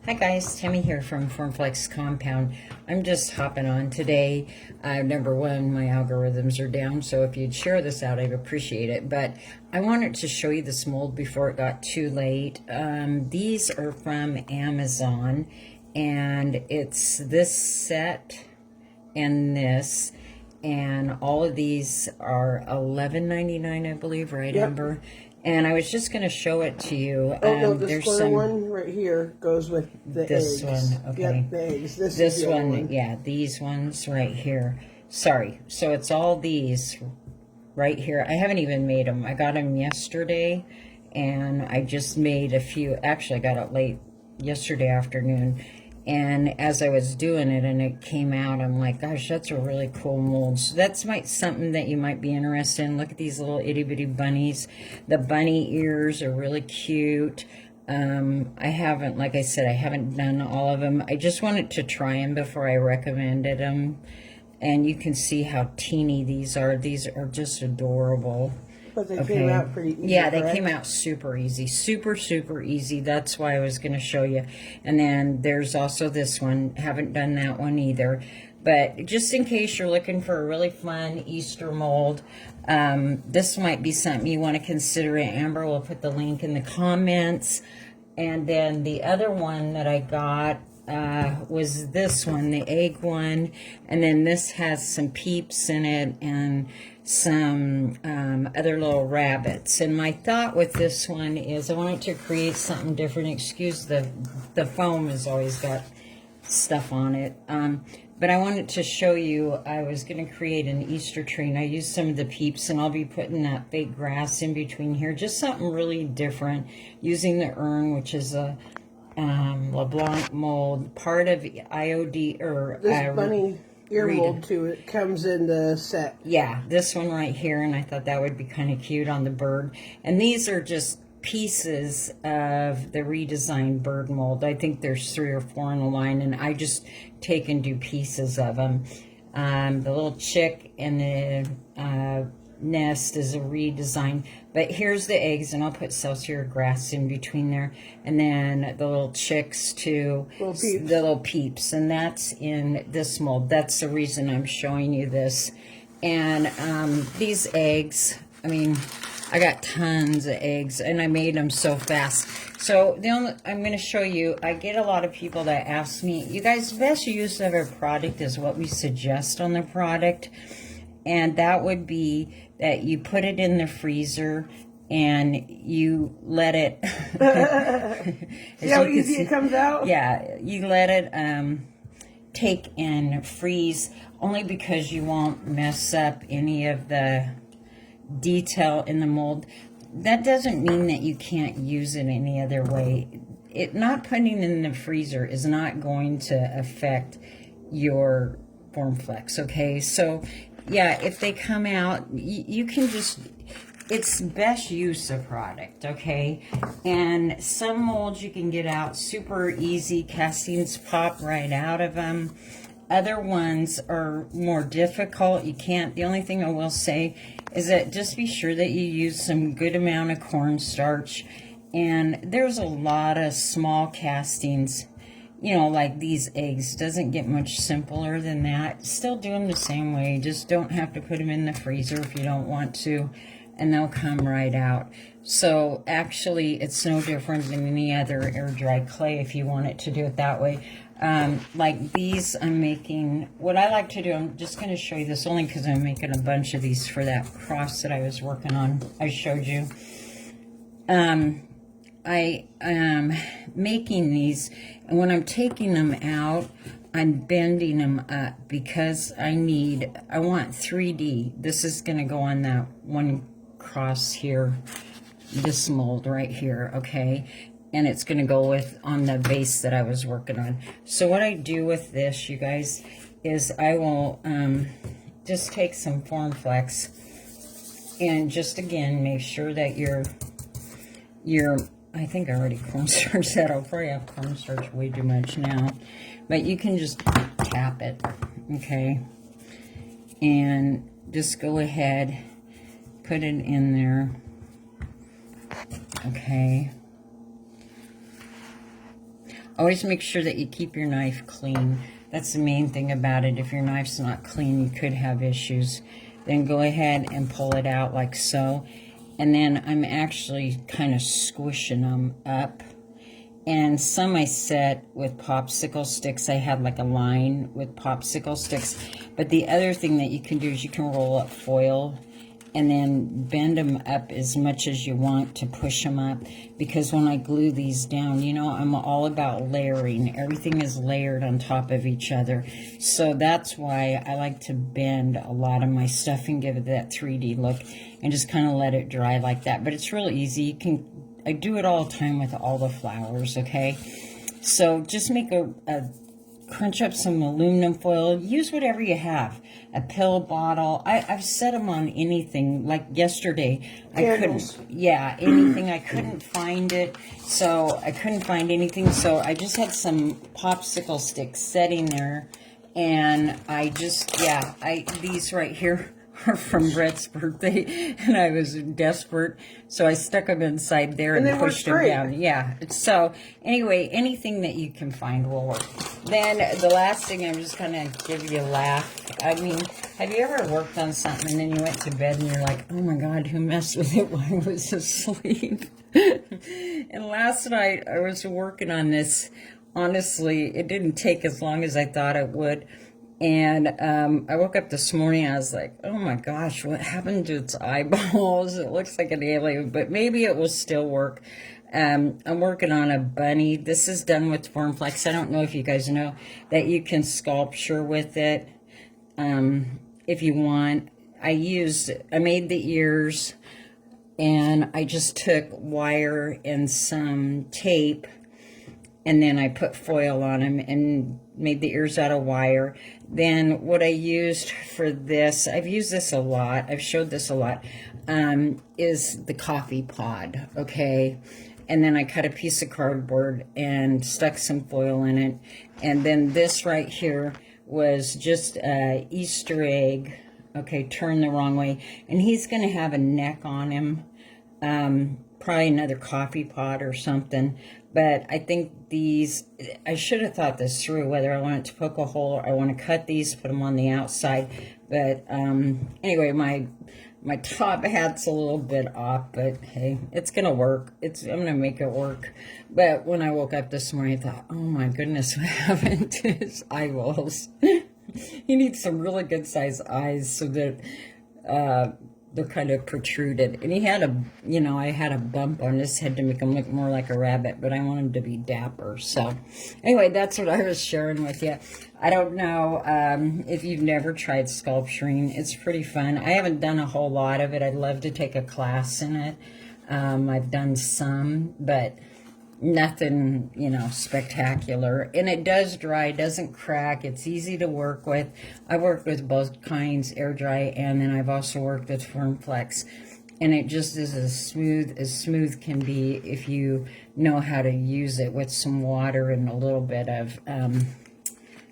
Hi guys, Tammy here from Formflex Compound. I'm just hopping on today. Number one, my algorithms are down, so if you'd share this out, I'd appreciate it. But I wanted to show you this mold before it got too late. These are from Amazon, and it's this set and this. And all of these are $11.99, I believe, right, Yep. Amber? And I was just going to show it to you. Oh, no, the there's square some, one right here goes with the this eggs. one, okay. Yep, the eggs. This is the other one. Yeah, these ones right here. Sorry, so it's all these right here. I haven't even made them. I got them yesterday, and I just made a few. Actually, I got it late yesterday afternoon. And as I was doing it and it came out, I'm like, gosh, that's a really cool mold. So that's something that you might be interested in. Look at these little itty bitty bunnies. The bunny ears are really cute. I haven't, like I said, I haven't done all of them. I just wanted to try them before I recommended them. And you can see how teeny these are. These are just adorable. But they came out pretty easy. Yeah, they correct? came out super easy. Super, super easy. That's why I was going to show you. And then there's also this one. Haven't done that one either. But just in case you're looking for a really fun Easter mold, this might be something you want to consider. Amber will put the link in the comments. And then the other one that I got was this one, the egg one. And then this has some peeps in it and some other little rabbits. And my thought with this one is I wanted to create something different. Excuse the foam has always got stuff on it. But I wanted to show you, I was going to create an Easter tree, and I used some of the peeps, and I'll be putting that fake grass in between here. Just something really different, using the urn, which is a LeBlanc mold, part of IOD, or This bunny ear Rita. mold too. It comes in the set. Yeah, this one right here, and I thought that would be kind of cute on the bird. And these are just pieces of the redesigned bird mold. I think there's 3 or 4 in a line, and I just take and do pieces of them. The little chick and the nest is a redesign, but here's the eggs, and I'll put Celsius grass in between there, and then the little chicks too, the little peeps, and that's in this mold. That's the reason I'm showing you this. And these eggs, I mean, I got tons of eggs, and I made them so fast. So I'm going to show you, I get a lot of people that ask me, you guys, best use of our product is what we suggest on the product. And that would be that you put it in the freezer and you let it... See how easy it comes out? Yeah, you let it take and freeze, only because you won't mess up any of the detail in the mold. That doesn't mean that you can't use it any other way. Not putting it in the freezer is not going to affect your Formflex, okay? So yeah, if they come out, you can just, it's best use of product, okay? And some molds you can get out super easy. Castings pop right out of them. Other ones are more difficult. You can't. The only thing I will say is that just be sure that you use some good amount of cornstarch. And there's a lot of small castings, you know, like these eggs. Doesn't get much simpler than that. Still do them the same way. Just don't have to put them in the freezer if you don't want to, and they'll come right out. So actually, it's no different than any other air dry clay if you want it to do it that way. Like these, I'm making, what I like to do, I'm just going to show you this only because I'm making a bunch of these for that cross that I was working on. I showed you. I am making these, and when I'm taking them out, I'm bending them up because I want 3D. This is going to go on that one cross here, this mold right here, okay? And it's going to go on the base that I was working on. So what I do with this, you guys, is I will just take some Formflex and just, again, make sure that your I think I already cornstarched that. I'll probably have cornstarch way too much now. But you can just tap it, okay? And just go ahead, put it in there, okay? Always make sure that you keep your knife clean. That's the main thing about it. If your knife's not clean, you could have issues. Then go ahead and pull it out like so. And then I'm actually kind of squishing them up. And some I set with popsicle sticks. I had like a line with popsicle sticks. But the other thing that you can do is you can roll up foil and then bend them up as much as you want to push them up. Because when I glue these down, you know, I'm all about layering. Everything is layered on top of each other. So that's why I like to bend a lot of my stuff and give it that 3D look and just kind of let it dry like that. But it's real easy. I do it all the time with all the flowers, okay? So just make crunch up some aluminum foil. Use whatever you have. A pill bottle. I've set them on anything. Like yesterday, Candles. Anything. I couldn't find it. So I couldn't find anything. So I just had some popsicle sticks sitting there. And I just, these right here are from Brett's birthday, and I was desperate, so I stuck them inside there and pushed them down. Yeah, so anyway, anything that you can find will work. Then the last thing, I'm just going to give you a laugh. I mean, have you ever worked on something and then you went to bed and you're like, oh my God, who messed with it while I was asleep? And last night I was working on this. Honestly, it didn't take as long as I thought it would. And I woke up this morning, I was like, oh my gosh, what happened to its eyeballs? It looks like an alien, but maybe it will still work. I'm working on a bunny. This is done with Formflex. I don't know if you guys know that you can sculpture with it if you want. I made the ears, and I just took wire and some tape, and then I put foil on them and made the ears out of wire. Then what I used for this, I've used this a lot, I've showed this a lot, is the coffee pod, okay? And then I cut a piece of cardboard and stuck some foil in it. And then this right here was just a Easter egg, okay, turned the wrong way. And he's gonna have a neck on him, probably another coffee pot or something. But I think these, I should have thought this through, whether I wanted to poke a hole or I want to cut these, put them on the outside. But anyway, my top hat's a little bit off, but hey, it's going to work. I'm going to make it work. But when I woke up this morning, I thought, oh my goodness, what happened to his eyeballs? He needs some really good sized eyes so that they're kind of protruded. And he had I had a bump on his head to make him look more like a rabbit, but I want him to be dapper. So anyway, that's what I was sharing with you. I don't know if you've never tried sculpturing. It's pretty fun. I haven't done a whole lot of it. I'd love to take a class in it. I've done some, but nothing, spectacular. And it does dry, doesn't crack. It's easy to work with. I worked with both kinds, air dry, and then I've also worked with Formflex. And it just is as smooth can be if you know how to use it with some water and a little bit of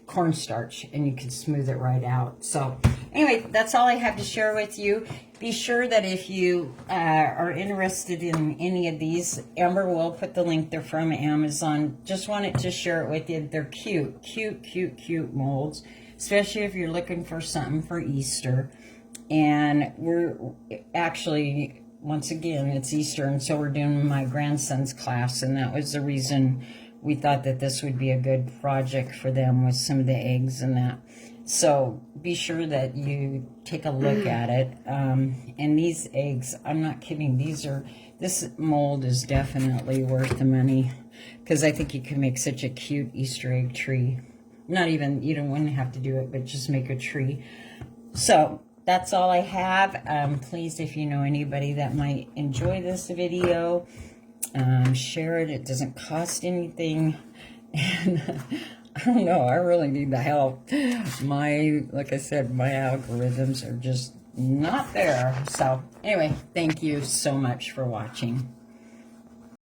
cornstarch, and you can smooth it right out. So anyway, that's all I have to share with you. Be sure that if you are interested in any of these, Amber will put the link. They're from Amazon. Just wanted to share it with you. They're cute molds, especially if you're looking for something for Easter. And we're actually, once again, it's Easter, and so we're doing my grandson's class, and that was the reason we thought that this would be a good project for them with some of the eggs and that. So be sure that you take a look at it. And these eggs, I'm not kidding, this mold is definitely worth the money, because I think you can make such a cute Easter egg tree. Not even, you don't want to have to do it, but just make a tree. So that's all I have. Please, if you know anybody that might enjoy this video, share it. It doesn't cost anything. And I don't know, I really need the help. Like I said, my algorithms are just not there. So anyway, thank you so much for watching.